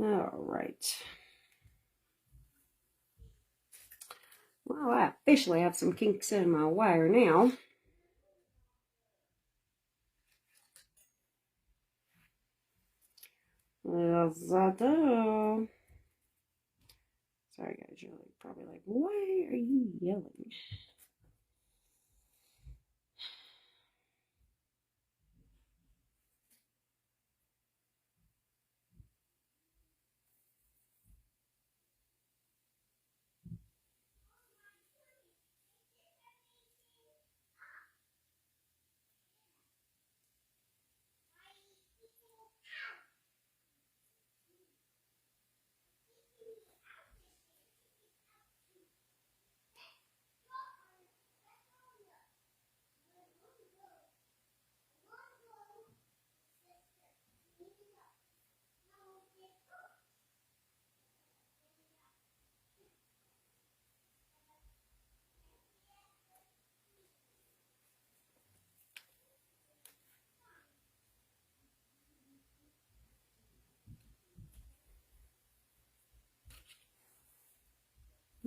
All right. Well, I officially have some kinks in my wire now. Yes, I do. Sorry, guys, you're probably like, why are you yelling?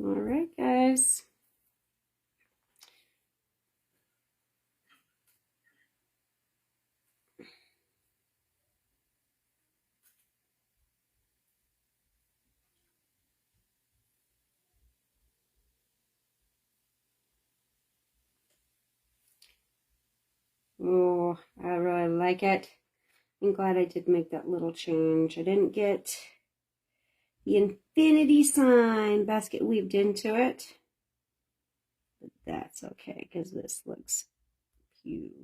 All right, guys. Oh, I really like it. I'm glad I did make that little change. I didn't get the infinity sign basket weaved into it. But that's okay, because this looks beautiful.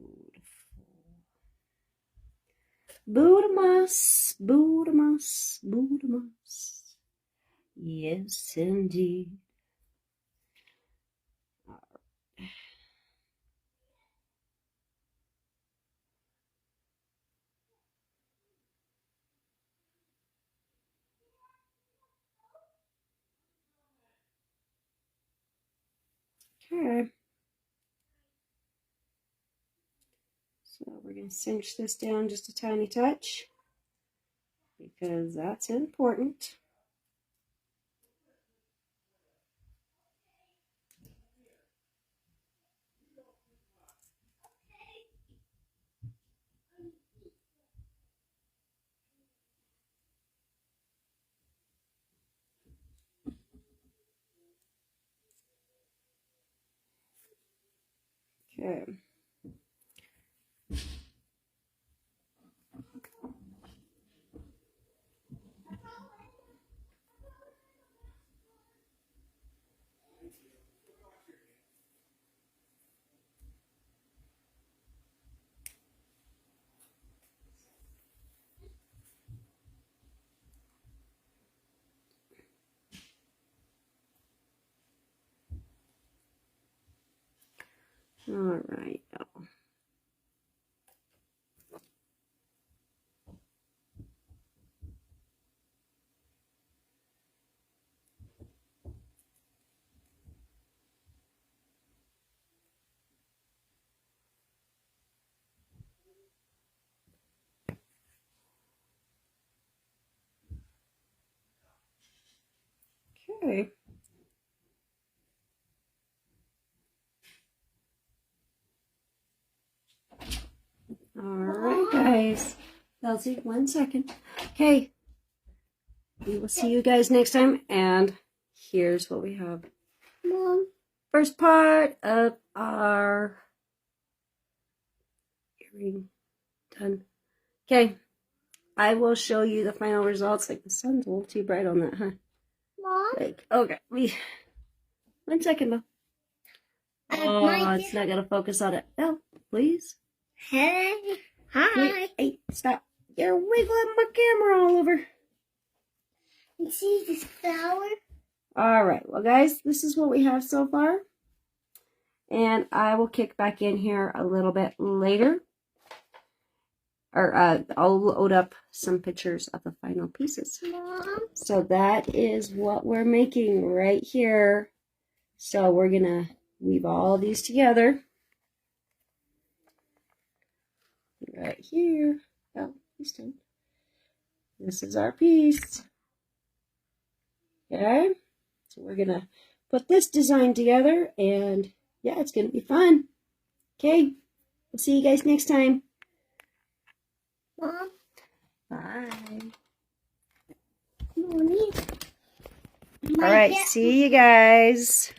Bootamas, Bootamas, Bootamas. Yes, indeed. Okay. So we're going to cinch this down just a tiny touch because that's important. Okay. All right. Okay. All right, guys. Kelsey, 1 second. Okay. We will see you guys next time. And here's what we have. Mom. First part of our earring done. Okay. I will show you the final results. Like the sun's a little too bright on that, huh? Mom. Like, okay. 1 second, though. Oh, it's not going to focus on it. No, please. Hey. Hi. Hey, stop. You're wiggling my camera all over. You see this flower? All right. Well, guys, this is what we have so far. And I will kick back in here a little bit later. Or I'll load up some pictures of the final pieces. Mom. So that is what we're making right here. So we're going to weave all these together. Right here. Oh, this is our piece. Okay. So we're going to put this design together, and yeah, it's going to be fun. Okay. We'll see you guys next time. Mom. Bye. Mommy. All right. See you guys.